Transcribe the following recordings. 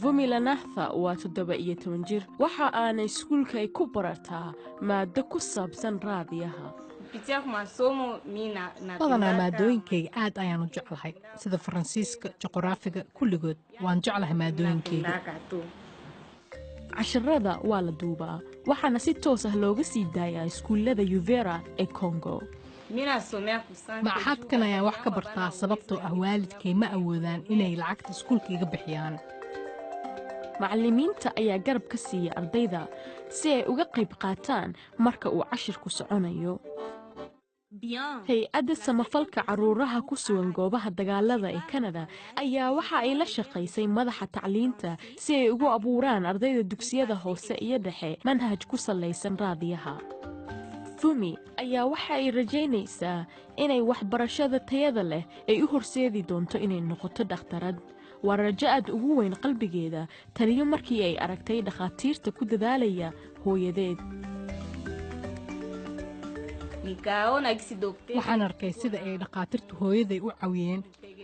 Vumi Lanatha waa 17 jir waxa aanay iskuulka ay ku barataa maado ku saabsan raadiyaha. badanaa maadooyinkayga aad ayaan u jeclahay sida Faransiiska, juqraafiga kulligood waan jeclahay maadooyinkayga. Casharada waa la duubaa waxaana si toos ah looga sii daayaa iskuullada Uvira ee Congo. Maxadkan ayaan wax ka bartaa sababtoo ah waalidkay ma awoodaan inay lacagta iskuulka iga bixiyaan. Macallimiinta ayaa garab ka siiya ardayda si ay uga qayb qaataan marka uu cashirku soconayo. Hay'adda samafalka caruuraha ku sugan goobaha dagaalada ee Canada ayaa waxa ay la shaqaysay madaxa tacliinta si ay ugu abuuraan ardayda dugsiyada hoose iyo dhexe manhaj ku salaysan raadiyaha. Vumi ayaa waxa ay rajaynaysaa inay waxbarashada tayada leh ay u horseedi doonto inay noqoto dhakhtarad. waa rajo aad ugu weyn qalbigeeda taliyo markii ay aragtay dhakhaatiirta ku dadaalaya hooyadeed. waxaan arkay sida ay dhakhaatiirtu hooyaday u caawiyeen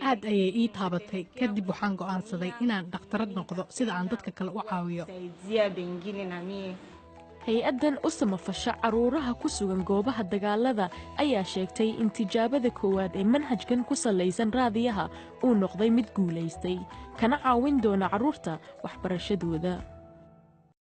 aad ayay ii taabatay kadib waxaan go'aansaday inaan dhakhtarad noqdo sida aan dadka kale u caawiyo. hay-addan u samafasha caruuraha ku sugan goobaha dagaalada ayaa sheegtay in tijaabada koowaad ee manhajkan ku salaysan raadiyaha uu noqday mid guulaystay kana caawin doona caruurta waxbarashadooda.